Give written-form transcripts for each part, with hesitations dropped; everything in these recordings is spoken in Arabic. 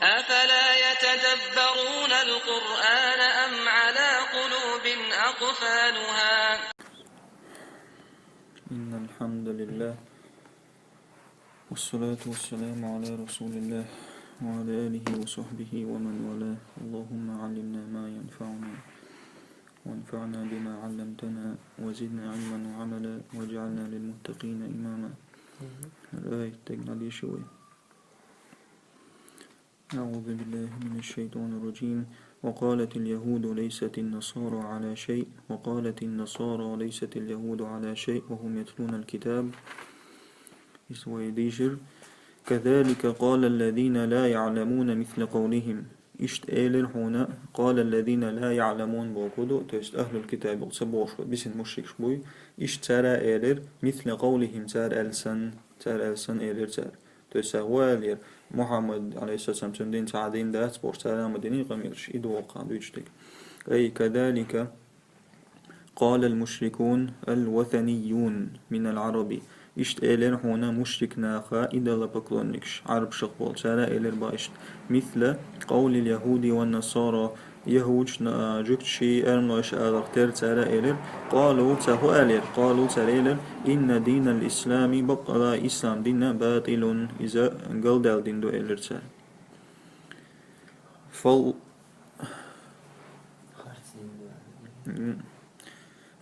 أفلا يتدبرون القرآن أم على قلوب أقفالها إن الحمد لله والصلاة والسلام على رسول الله وعلى آله وصحبه ومن والاه. اللهم علمنا ما ينفعنا وانفعنا بما علمتنا وزدنا علما وعملا واجعلنا للمتقين إماما. الآية تقنع شوي. أعوذ بالله من الشيطان الرجيم. وقالت اليهود ليست النصارى على شيء وقالت النصارى ليست اليهود على شيء وهم يتلون الكتاب. كذلك قال الذين لا يعلمون مثل قولهم. إشت إيلر هنا قال الذين لا يعلمون بوكودو تست أهل الكتاب سبوش بسن مشرك شبوي إشت ترى إيلر مثل قولهم تار ألسن إيلر تار تست أهوالير محمد عليه الصلاة والسلام تندين تعدين دات بوش تار مديني قميرش إدو وقع دويشتك. أي كذلك قال المشركون الوثنيون من العربي. إشت إيلر هنا مشرك ناخا إذا لبقلونكش عرب شقبول سارا إيلر باشت مثل قول اليهود والنصارى يهود جكت شي أرملاش آلغتر سارا إيلر قالوا تهو إيلر قالوا سارا إيلر إن دين الإسلام بقلا إسلام دين باطل إذا قلدال دين دو إيلر سار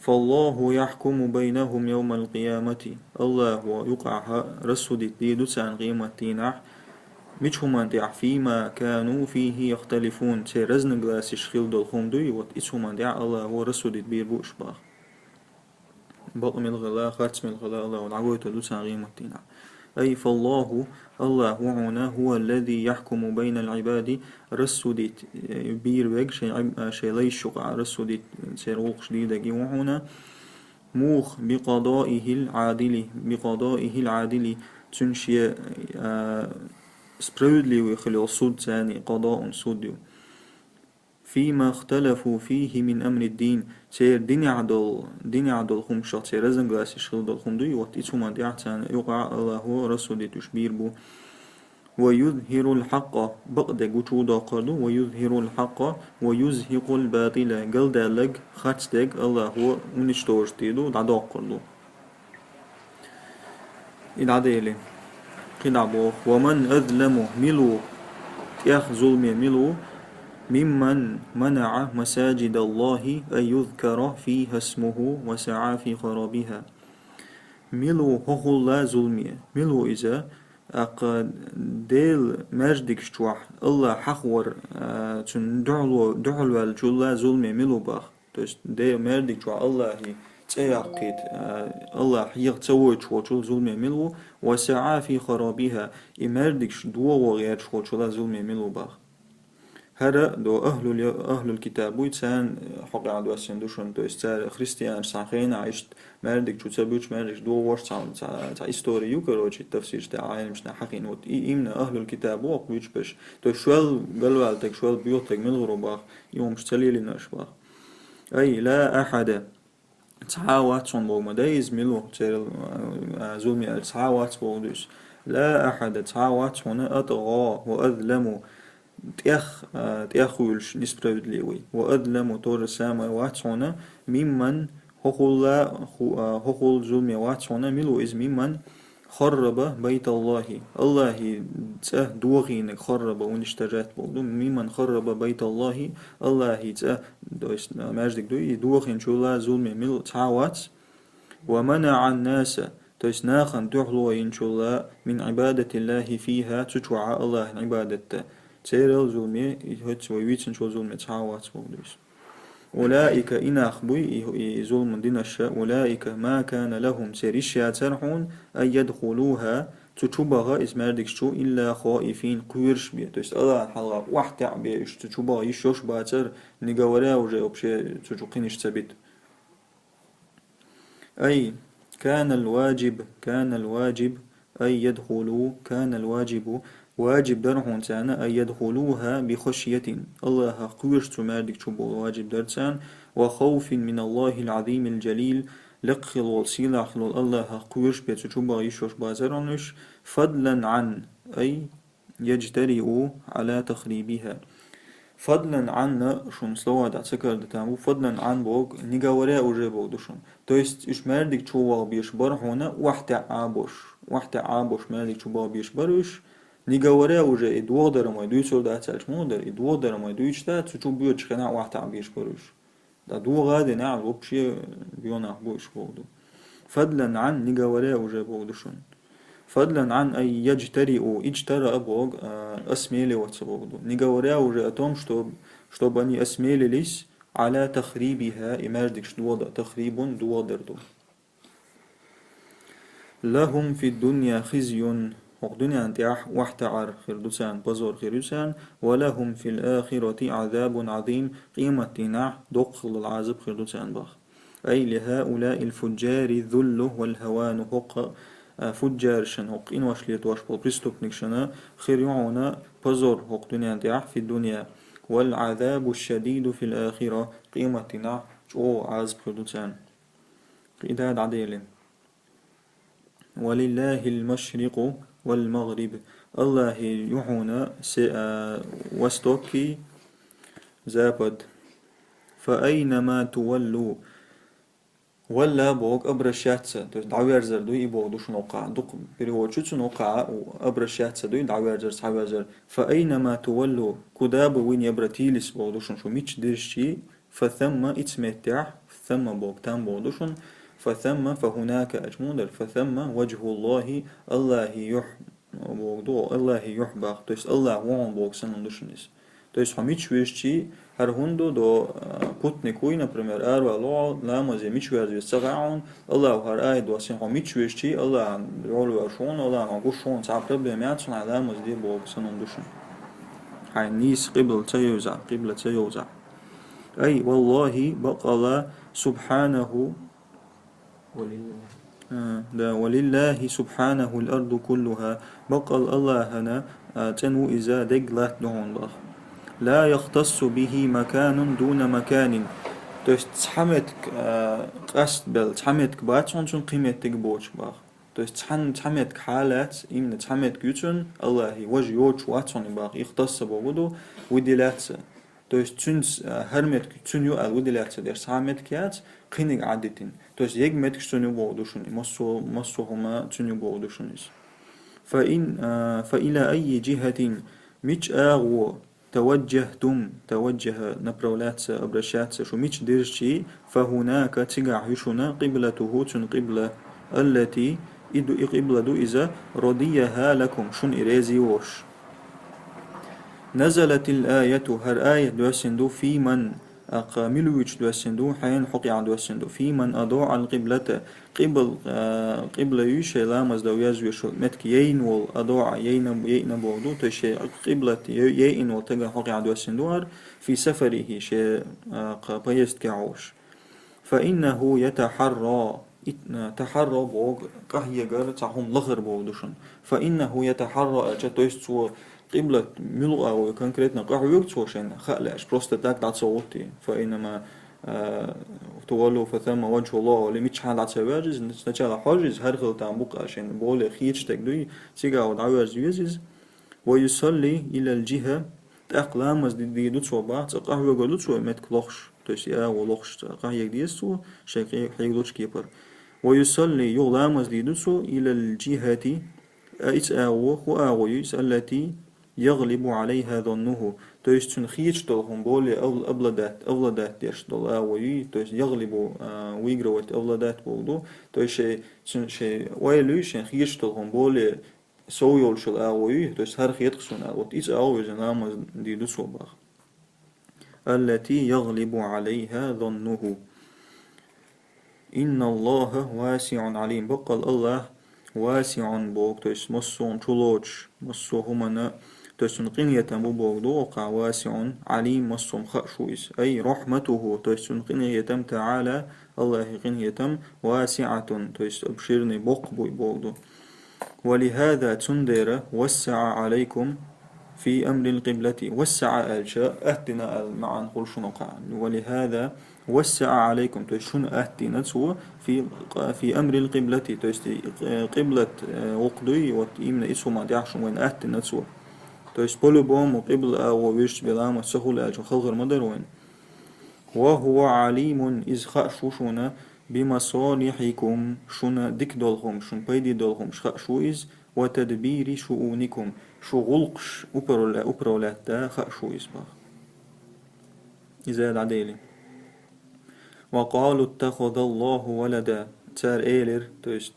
فالله يحكم بينهم يوم القيامة. الله يقع رسول ديدو سان قيمة تينح مجهم أنتع فيما كانوا فيه يختلفون سيرزن قلاس شخيل دول خمدوي وات اسهم أنتع الله هو رسول دير بوش باخ بطم الغلاء خاتم الغلاء الله ونعقوه تدو سان قيمة تينح. أي فالله الله هنا هو الذي يحكم بين العباد رسودي بير ويج شيء ليش شقع رسودي سيروق شديدة وهنا موخ بقضائه العادل تنشي سبرودلي ويخلي صود ثاني قضاء صوديو فيما اختلفوا فيه من أمر الدين سير دين عدل خمشة سير رزن قاسي شغل دل خمدو يوتيتهم عند يعتان يقع الله ورسول تشبير بو ويظهر الحق بقد وجودا قردو ويظهر الحق ويزهق الباطل قل دالك خاتستك الله هو ونشتوش تيدو دعدا قردو إدعاديلي قدعبو ومن أظلم ملو يخ ظلمي ملو ممن منع مساجد الله أن يذكر فيها اسمه وسعى في خرابها. ملو هو لا ظلمية ملو إذا ديل مجدك شتوح الله حخور تن دعلو الجلا ظلمية ملو باخ توست ديل مجدك شتوح الله تياقيت الله يغتوي شوشل ظلمية ملو وسعى في خرابها إمردك دوا وغير شوشل ظلمية ملو باخ. هذا دو أهل الكتاب ويتسان حق عدو أسندوشن تو استار خريستيان ساخين عشت مردك شو تسبوش مردك دو ورش تا إستوري يوكروجي التفسير تاع عالم مش حقين وت إيمنا أهل الكتاب وقويش بش تو شوال قلوالتك شوال بيوتك من الغرباخ يوم مشتلي لنا شباخ. أي لا أحد تعاوات صن بوغ مدايز ملو تير زولمي تعاوات بوغدوس لا أحد تعاوات هنا أطغى وأظلم تأخولش نسبرودليوي وأظلم طور السماء واتسونا ممن هقول ظلم واتسونا ملو إز ممن خرب بيت الله الله تأه دوغين خرب ونشترات بولدو ممن خرب بيت الله الله تأه ماجدك دوغين شولا ظلم ملو تعوات ومنع الناس تسناخن تحلو إن شاء من عبادة الله فيها تشوع الله عبادته تيرل ظلمي هت ويويتن شو ظلم تعاوات بولدوس. أولئك إن أخبوي ظلم دينش أولئك ما كان لهم سيريش يترحون أن يدخلوها تشوبها اسمردك شو إلا خائفين قويرش بيه تست الله حلقة واحد بيش تشوبها يشوش باتر نجاورا وجا وبشي تشوقينش تبيت. أي كان الواجب أن يدخلوا كان الواجب واجب درهون تانا أن يدخلوها بخشية الله قويش تماردك تشبو واجب درتان وخوف من الله العظيم الجليل لقخل والسيلة خلال الله قويش بيتشبو يشوش بازرانش فضلا عن أي يجترئ على تخريبها. فضلا عن شون слова да цикар да таму فضلا عن بوك نيجاوريا уже بودشون то есть إش مردك чувал بيش برهونا وحتى عابوش مردك чувал بيش برش نيجاوريا уже и дводера мой дуйцо да цальч модер и дводера мой дуйчта цучу бьёч хана وحتى بيش برش да двогады на вообще бьёна бош بودو فضلا عن نيجاوريا уже بودشون فضلا عن أن يجترئوا اجترأ Бог осмеливаться Богу. Не говоря уже о том, чтобы они осмелились على تخريبها и мердикш двода تخريب дводерду. لهم في الدنيا خزي الدنيا انتياح واحتعر خردوسان بزور خردوسان ولهم في الآخرة عذاب عظيم قيمة تناح دخل العذاب خردوسان بخ أي لهؤلاء الفجار الذل والهوان حق فجار شن حق إن وشليت وشبل بريستوبنك شنا خيريعونا بزور حق دنيا انتياح في الدنيا والعذاب الشديد في الآخرة قيمة تناح جو عذاب خردوسان قيداد عديلين ولله المشرق والمغرب الله يحونا وستوكي زابد فأينما تولوا ولا بوك أبرشاتسا دعوير زردو يبوك دوش نوقع دوك بريوتشوتسو نوقع وأبرشاتسا دو دعوير زر صحوير زر فأينما تولوا كداب وين يبرتيلس بوك دوشن شو ميتش ديرشي فثم اتمتع ثم بوك تام بوك دوشن فثم فهناك أجمودر فثم وجه الله الله الله يحبغ то есть Allah вон Бог санундушнис то есть хамич вещи هر هندو دو путникуй например арва ло намазе мич вязви сагаун Allah هر آيد واسين хамич вещи Allah يقول وشون Allah نقولشون صعب проблемات شون على مز دي Бог санундушن هاي نيس قبل تيوزع أي والله بقى سبحانه ولله سبحانه الأرض كلها بقى الله هنا تنو إذا دقلت دون الله لا يختص به مكان دون مكان то есть تحمتك قصد بل تحمتك باتشون شون قيمتك بوش باخ то есть تحمتك حالات إمنا تحمتك يوتشون الله وجه يوتش واتشون باخ يختص بوغدو ودلاتسا то есть تنس هرمتك تنيو الودلاتسا دير تحمتك يات قينك عدتين то есть ег метк تنيو بوغدوشون مصو هما تنيو بوغدوشونيس فإلى أي جهة مش أغو توجه نبرولات أبرشات شو مش ديرشي فهناك تقع يشونا قبلته تن قبلة التي قبلة إذا رضيها لكم شن إريزي وش نزلت الآية هر آية دوسندو في من أقاملوش دوسندو حين حقي دوسندو في من أضاع القبلة قبل يوش لامز دو يزوي شو متك ين وال أضاع ين بودو تشي قبلة ين وال تجا حقي دوسندوار في سفره شيء قبيست كعوش فإنه تحرى بوغ قهي جر تحهم لغر بودوشن فإنه يتحرى أجتويست قبلة ملغة وكونكريتنا قهوة يكتوشن خلاش просто так دعصوتي فإنما تولوا فثم وجه الله ولميتش حال دعصواجز نتشال حاجز هرخل تنبق عشان بقول خيتش تقدوي تيجا ودعوز يوزز ويصلي إلى الجهة تأقلام دي دوتسو بعض قهوة قلوتسو متك لخش تسيا ولخش قهوة ديستو شيء حيقولش كيبر ويصلي يغلامز دي دوتسو إلى الجهة التي يغلب عليها ظنه то есть он хичтол он более обладать дешдол ауи то есть يغلب выигрывать обладать болду то есть шей уайлюшен хичтол он более соуйолшул ауи то есть هر хитксун вот из ауи намаз диду собах التي يغلب عليها ظنه إن الله واسع عليم بقى الله واسع بوك то есть مصون чулоч مصو همنا то есть он قنية بوك دوقع واسع عليم مصوم خشويس أي رحمته то есть он قنية تعالى الله قنية واسعة то есть обширный بوك بوك ولهذا تندر وسع عليكم في أمر القبلة وسع الشاء أهتنا مع نقول شنو ولهذا وسع عليكم تشون أهتنا في أمر القبلة تشتي قبلة وقدي وإمنا إسوا ما دعشون وين أهتنا То есть по-любому قبل أو ويش بلام السهول أجو خلق المدروين وهو عليم إذ خأشوشنا بمصالحكم شنا ديك دولهم شن بيدي دولهم خأشو إذ وتدبير شؤونكم شغلقش أبرولا تا خأشو إذ باخ إذا العديلي وقالوا اتخذ الله ولدا تار إيلر تو есть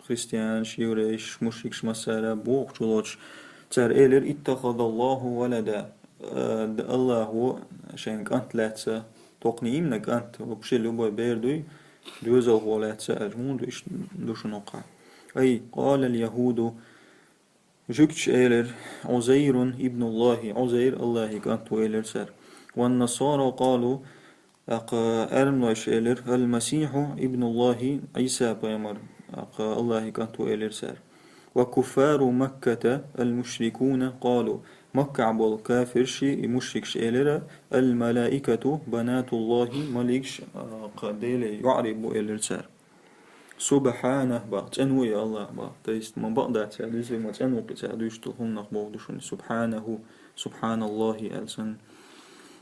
христиан, еврейш, مشرك مسارة بوق جلوش تار إيلر اتخذ الله ولدا الله هو شين كانت لاتسا توقني إمنا كانت وبشي لبوي بيردوي دوزل هو لاتسا أجمون دوش نقع أي قال اليهود جكش إيلر عزير ابن الله عزير الله كانت إيلر سر والنصارى قالوا أرملوش إيلر المسيح ابن الله عيسى بيمر الله كانت إيلر سر وكفار مكة المشركون قالوا مكة عبال كافر شي مشرك إيلر الملائكة بنات الله مليكش قديل يعرب إيلر سر سبحانه بقى تنوي الله بقى تيست من بقى تعديس ما تنوي تعديش تلهم نقبض سبحانه سبحان الله ألسن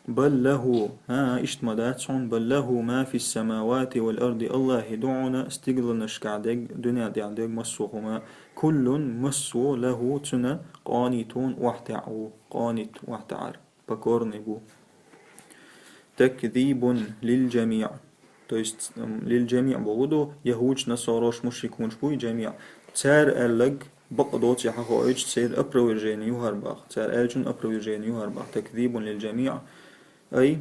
بل له ها اشتمداتون بل له ما في السماوات والأرض الله دعونا استقل نشكعدق دنيا دعدق مسوهما كل مسو له تنا قانتون واحتعو قانت واحتعر بكورنبو تكذيب للجميع تويست للجميع بودو يهوج نصاروش مشركون شبوي جميع تار ألق بقدوت يحقوج تسير أبروجين يهرباخ تار ألجن أبروجين يهرباخ تكذيب للجميع أي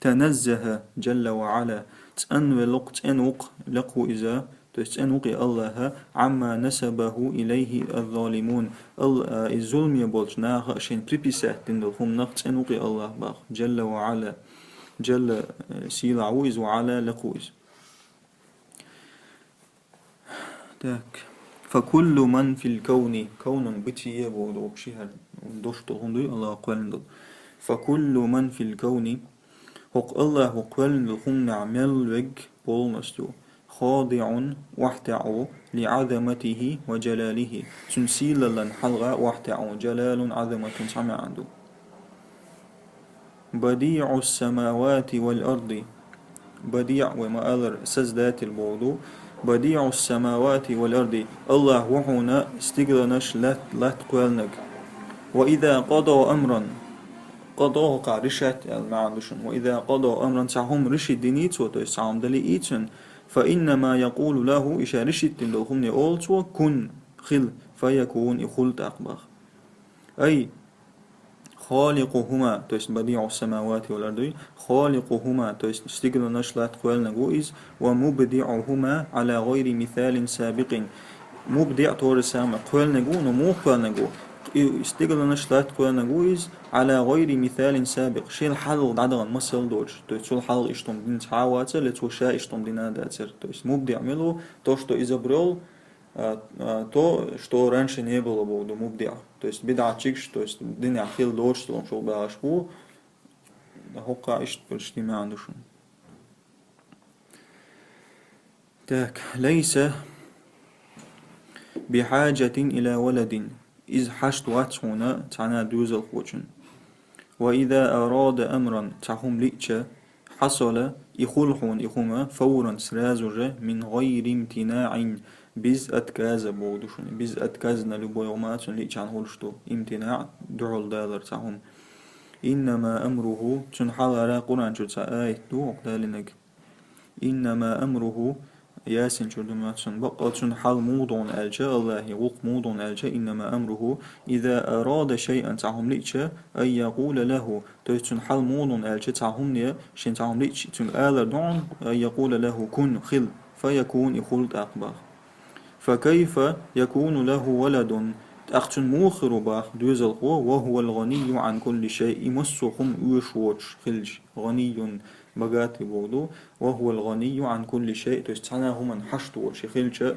تنزه جل وعلا تأنوق تأنوق لقو إذا تأنوق الله عما نسبه إليه الظالمون الظلم يبولج ناغ شين بريبسات دندلهم ناغ تأنوق الله باخ جل وعلا جل سيل عويز وعلا لقويز تاك فكل من في الكون كون بتي يبولو بشيها دوشتهم دي الله قال فكل من في الكون حق الله وقال لهم نعمل وج بولنستو خاضع واحتعو لعظمته وجلاله تنسيل لن حلغة واحتعو جلال عظمة سمع عنده بديع السماوات والأرض بديع وما ألر سزدات الموضوع بديع السماوات والأرض الله وحونا استقلنش لا تقولنك وإذا قضى أمرا قضاه قارشت المعندشن وإذا قضى أمرا تعهم رشد دينيتو تسعهم دليئتن فإنما يقول له إشارشت لهم نقولتو كن خل فيكون إخلت أقبخ أي خالقهما تويست بديع السماوات والأرض خالقهما تويست استقل نشلات قوال نقوئز ومبدعهما على غير مثال سابق مبدع طور سامع قوال نقو نمو قوال نقو استقل نشلات قوال نقوئز على غير مثال سابق شيء الحلق دعدغن مسل دوش تويست شو الحلق اشتم دين تعاواتر لتو شا اشتم دين داتر تويست مبدع ملو то что изобрел то, что раньше не было Богу, мубдиа. То есть бедачик, то есть дыня хил дочь, что он шел башку, хока ишт почти мандушун. Так, ليس بحاجة إلى ولد إذ حشت واتشونا تعنا دوز الخوشن وإذا أراد أمرا تعهم لئشة حصل إخلحون إخوما فورا سرازجة من غير امتناع biz أتكاز بودشون biz أتكازنا لبويوماتون ليش عن هولشتو امتناع دعول دالر تاهم إنما أمره تنحل على قرآن شو تساعد دو عقدالنك إنما أمره ياسين شو دماتون بقى تنحل موضون ألجا الله وق موضون ألجا إنما أمره إذا أراد شيئا تاهم ليش أن يقول له تنحل موضون ألجا تاهم ليه شين تاهم ليش تنقال دون أن يقول له كن خل فيكون يخلط أقبار فكيف يكون له ولد أختن موخر باخ دوزل وهو الغني عن كل شيء مسخم وشوش خلج غني بقات بودو وهو الغني عن كل شيء تستعناه من حشت وش خلج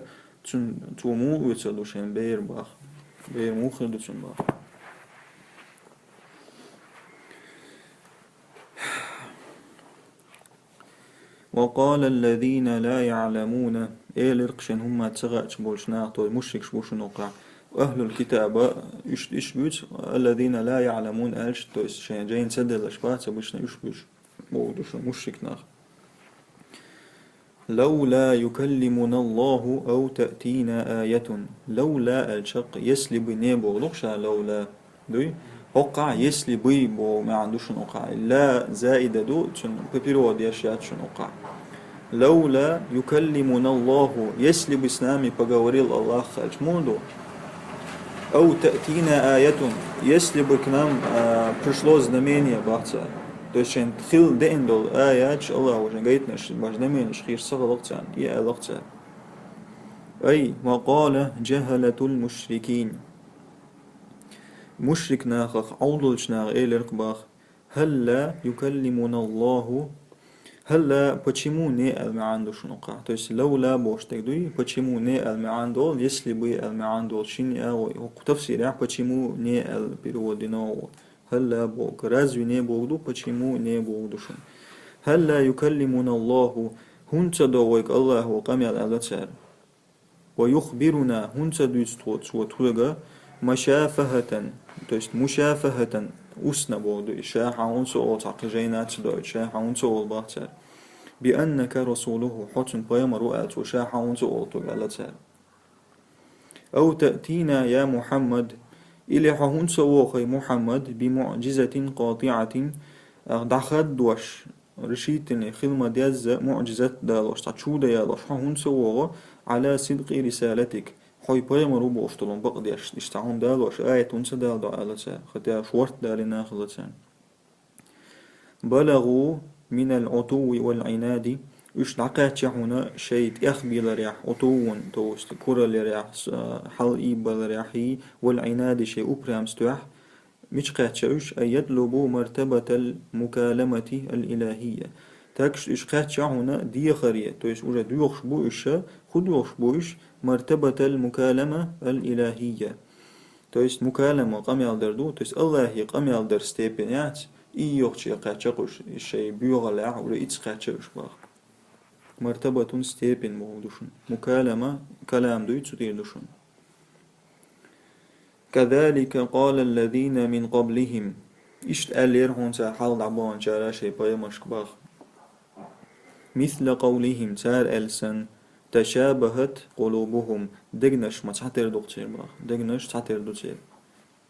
تومو وتسلوشين بير باخ بير موخر دوشن باخ وقال الذين لا يعلمون إيلرقشن هم تغاش بولشنا طول مشرك شبوش نقع أهل الكتاب إش بيت الذين لا يعلمون ألش تويس شين جاين سدل أشبات بيشنا إش بيش بودوش مشرك ناخ لولا يكلمنا الله أو تأتينا آية لولا الشق يسلب نيبو لغشا لولا دوي وقع يسلب بو ما عندوش وقع لا زائدة دو تشن بيبيرو دياشيات شن وقع لولا يكلمنا الله يسلب إسلامي بقوريل الله خالج موندو أو تأتينا آية يسلب كنام пришло знамение بحثا то есть شن تخيل دين دول آيات الله وجن قيتناش باش знамение خير صغلقتان يا لقتان أي وقال جهلة المشركين مشرك ناخخ عوضلش ناخ إيلرق باخ هلا يكلمنا الله هلا почему не المعان شنوقع то есть لولا бош тегдуй почему не المعان дол если бы المعان дол شين أو تفسير يعني почему не переводено هلا بوك разве не богду почему не богдушун هلا يكلمنا الله هنت دويك الله وقمل على تسار ويخبرنا هنت دويستوت وتوغا مشافهة то есть مشافهة أسنا بودو إشاحة هنت أول تعقجينات دويت شاحة هنت أول بحتر بأنك رسوله حتن بيامر وآت وشاحة هنت أول تغالتر أو تأتينا يا محمد إلي هنت وخي محمد بمعجزة قاطعة دخد دوش رشيتني خدمة ديز معجزة دالوش تشودا يالوش هنت وغا على صدق رسالتك حي بيامر وبوشتلون بقديش اشتعون دالوش آية هنت دال دعالتر خطيا شورت دالنا خلتان بلغوا من العتو والعناد إيش لقيت هنا شيء أخبي لريح عتو توست كرة لريح حل إيب لريحي والعناد شيء أبرام ستوح مش قاتش أن يطلبوا مرتبة المكالمة الإلهية تاكش إيش قاتش هنا دي خرية تويس وجا ديوخش بوش خد يوخش بوش مرتبة المكالمة الإلهية تويس مكالمة قام يالدردو تويس الله قام يالدر ستيبنيات إيوخش يقاتشقش الشيء بيغلع ولا إتسقاتشقش باخ مرتبة ستيبن مودوشن مكالمة كلام دويت سديردوشن كذلك قال الذين من قبلهم إشت ألير هون ساحال دعبان جارا شيء بايمشك باخ مثل قولهم تار ألسن تشابهت قلوبهم دقنش ما تحتر دوغتير باخ دقنش تحتر دوغتير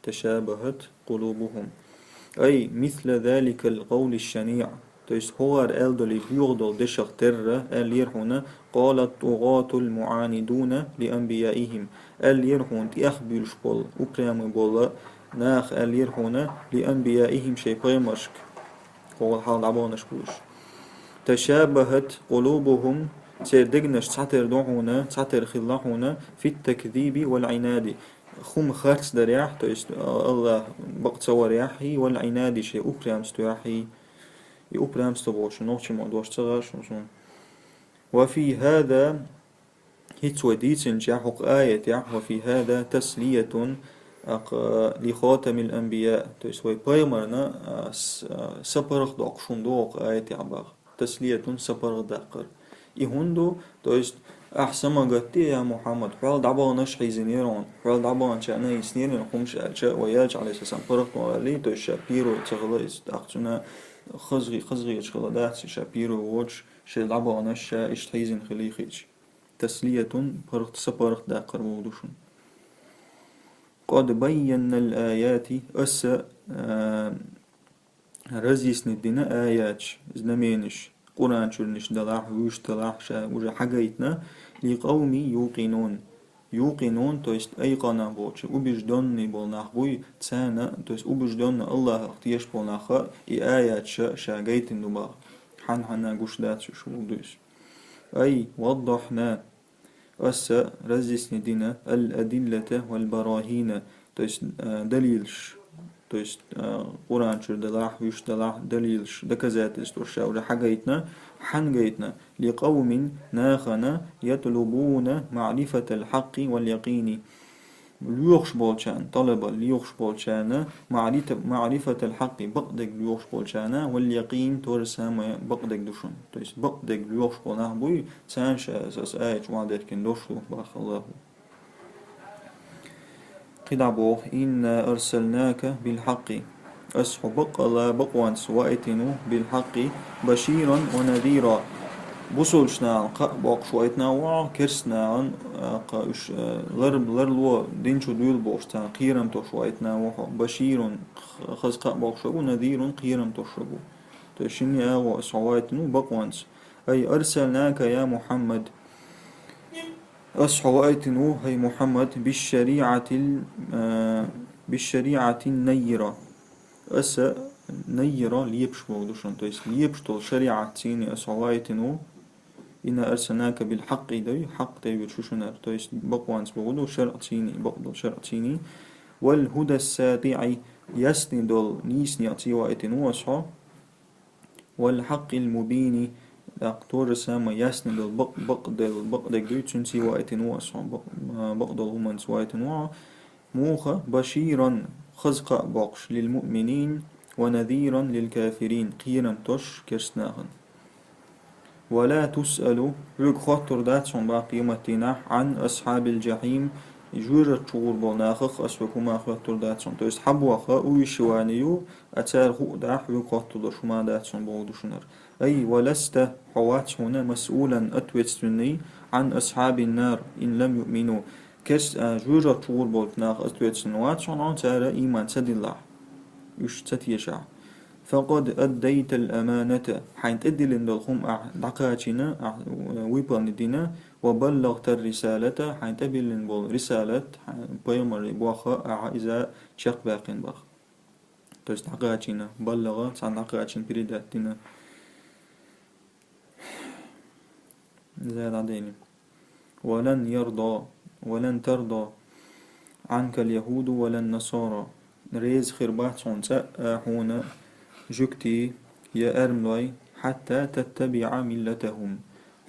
تشابهت قلوبهم أي مثل ذلك القول الشنيع تيست هوار ألدولي بيغدل دشق تر ألير هنا قال الطغاة المعاندون لأنبيائهم ألير هون تأخبيلش بول أبرام بولا ناخ ألير هنا لأنبيائهم شيء قيمشك هو الحال عبانش بوش تشابهت قلوبهم تردقنش تحتر دعونا تحتر خلاحنا في التكذيب والعناد خم خارس دريح تيست الله بقت سوى رياحي والعناد شيء أبرام ستوحي يأبرام ستبوش نوشي موضوش تغاش وفي هذا هيت وديتن جاحق آية وفي هذا تسلية لخاتم الأنبياء تيسوي بايمرنا سبرخ دوق شندوق آية عباق تسلية سبرخ داقر إهندو تيست أحسن ما قلت يا محمد حال دعبا نشحي زنيرون حال دعبا شأنا يسنيرون خمش ألشاء وياج عليه السلام فرق مغالي تو شابيرو تغليز أختنا خزغي يشغل دات شابيرو ووش شي دعبا نشا اشتحيزن خليخيج تسلية فرق سبرق داقر مودوشن قد بينا الآيات رزيسن الدين آيات زنمينش قرآن شلنش دلاح ويش دلاح شا وجا حقايتنا لقوم يوقنون تويست أيقنا بوش وبجدن بولناخ بوي تسانا تويست وبجدن الله اختيش بولناخ آيات شا قايتن دباغ حنا قوش دات شو دوش أي وضحنا رزيسن دينا الأدلة والبراهين تويست دليلش تويست قرآن شر دلاح ويش دلاح دليلش دكزات استرشا ولا حقيتنا حنقيتنا لقوم ناخنا يطلبون معرفة الحق واليقين ليوخش بولشان طلب ليوخش بولشانا معرفة الحق بقدك ليوخش بولشانا واليقين تورسام بقدك دوشن تويست بقدك ليوخش بولناه بوي سانشا أساس آية وعدت كن دوشو باخ الله قدعبوه إنا أرسلناك بالحق أسحبق لا بقوان سوائتنو بالحق بشيرا ونذيرا بوصلشنا عن قبق شويتنا وع كرسنا عن قاش لرب لرلو دينشو دول بوشتا قيرم تو شويتنا وح بشير خز قبق شو نذير قيرم تشربو تشني أو سوائتنو بقوانس أي أرسلناك يا محمد أصحوائتنو هي محمد بالشريعة النيرة أس نيرة ليبش بودوشن تويس ليبش تول شريعة تيني أصحوائتنو إنا أرسلناك بالحق دي حق دي بتشوشنر تويس بقوانس بودو شرع تيني بقدو شرع تيني والهدى الساطع يسند نيسني أتيوائتنو أصحو والحق المبين أقطور سما يسند البقد دوي تنسي وقتنوع بقد الهمان سوائتنوع موخة بشيرا خزق بقش للمؤمنين ونذيرا للكافرين قيرم تش كرسناهن ولا تسأل رق خطر دات سن باقي متنا عن أصحاب الجحيم جورة شغور بناخخ أسوكما خطر دات سن تويس حبوا خا ويشوانيو أتار خو داح رق خطر شما دات سن بودشنر أي ولست حوات هنا مسؤولا أتوتسني عن أصحاب النار إن لم يؤمنوا كس جورة شغور بناخ أتوتسنوات سن عن تارا إيمان سد الله يش تتيشع فقد أديت الأمانة حين تدي لندلهم دقاتنا ويبان دينا وبلغت الرسالة حين تبي لنبول رسالة بيمر بوخا إذا شق باقين بخ توس دقاتنا بلغ عن دقاتنا بريدات دينا زاد عديني ولن ترضى عنك اليهود ولا النصارى ريز خربات صنساء هنا جكتي يا أرملوي حتى تتبع ملتهم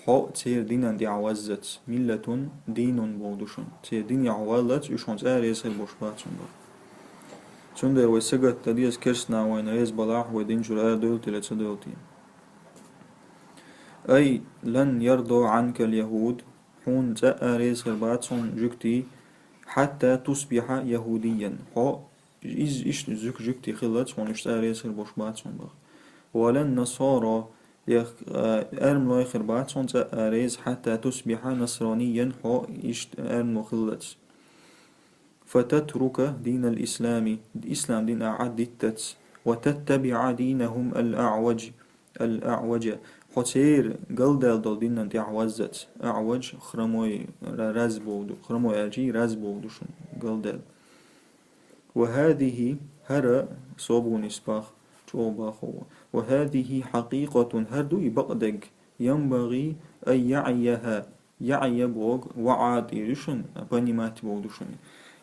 حق تير دينا دي عوزت ملة دين بودشون تير دين عوالت يشون ريز خربوشبات صنبا سندر ويسجد تديس كرسنا وين ريز بلاح ودين جرار دولتي لتسدولتي أي لن يرضى عنك اليهود حون ريز خربات صن جكتي حتى تصبح يهوديا حق إيش جكتي خلت ونشت ريز خربوشبات صنبا ولا النصارى أرم لا يخربات صنت أريز حتى تصبح نصرانيا حو إشت أرم خلت فتترك دين الإسلام دين أعدتت وتتبع دينهم الأعوج حتير قلدل دل دين أنت أعوزت أعوج خرموي رزبو خرموي أجي رزبو دوشن قلدل وهذه هرى صوبو نسباخ وهذه حقيقة هردو يبقدق ينبغي أن يعي بوغ وعاد إيرشن بنيمات بودشن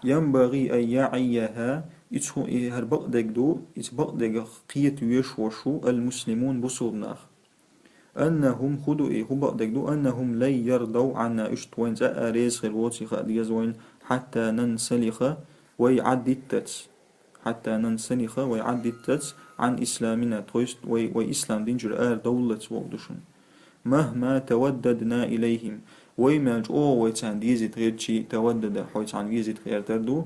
ينبغي أن يعيها إتشو هر بقدق دو إتبقدق قيت وشو المسلمون بصورناخ أنهم خدو هو بقدق دو أنهم لن يرضوا عنا إشتوين زاء ريز خلواتي خاديزوين حتى ننسلخ ويعدتت حتى ننسلخ ويعدتت عن إسلامنا تويست وإسلام دينجر دولة وودشن مهما توددنا إليهم ويما جؤوا ويتان ديزيت غير شي تودد حويت عن ديزيت غير تردو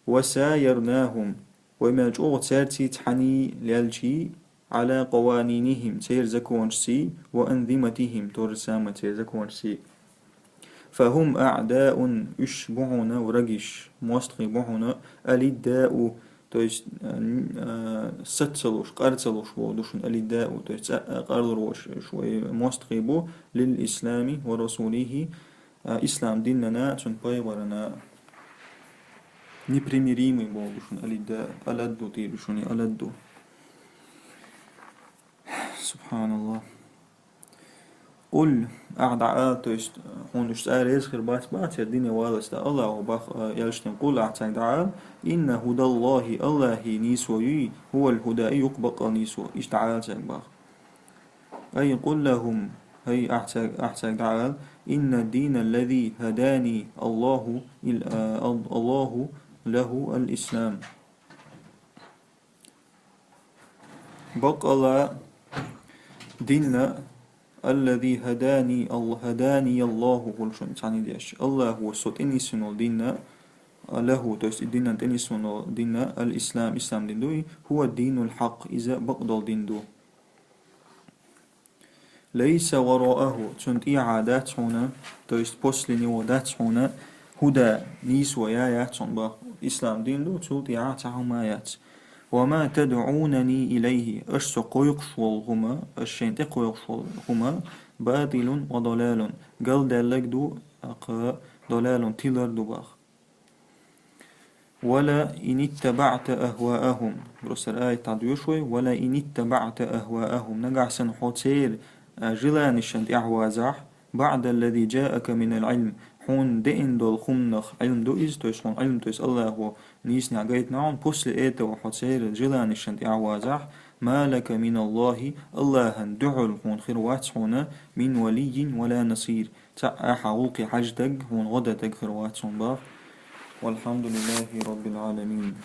وسايرناهم ويما جؤوا تسارتي تحني لالشي على قوانينهم تير زكونشسي وأنظمتهم تورسامة تير زكونشسي فهم أعداء يشبعون ورقش موستقي بعون الإداء تويست ستسلوش قرتسلوش بودوشن الإداء تويست قرلوش شوي موستقي للإسلام ورسوله إسلام ديننا تنباي ورنا نبريميريمي بودوشن الإداء ألدو تيرشوني ألدو سبحان الله قل أعداء تويست هونش أريز خربات بات الدنيا والست الله وبخ يلشتن قل أعداء إن هدى الله نيسوي هو الهدى يقبق نيسو إشتعال تنبخ أي قل لهم هي أعداء إن الدين الذي هداني الله له الإسلام بقى ديننا الذي هداني الله كل شيء يعني ديش الله هو صوت إني سنو ديننا له تو الدين أنت اسمه دين الإسلام إسلام دين دوي هو الدين الحق إذا بقدر دين دو ليس وراءه تنت عادات هنا تو بوسلني ودات هنا هدى نيس ويايات صنبا إسلام دين دو تلت عاتهما وما تدعونني إليه أشتقيقشول هما الشينتقيقشول هما باطل وضلال قال دالك دو ضلال تيلر دوباخ ولا إن اتبعت أهواءهم برسل آية تعديوشوي ولا إن اتبعت أهواءهم نقع سنحوتير جلان الشنت أعوازح بعد الذي جاءك من العلم حون دئن دول خمنخ علم دو إز تويس حون علم تويس الله هو نيسني عقايت نعون بوسل إيتا وحوتير جلان الشنت أعوازح ما لك من الله الله دعل هون خيروات هنا من ولي ولا نصير تأ حاولك حجتك هون غدتك خيروات باخ والحمد لله رب العالمين.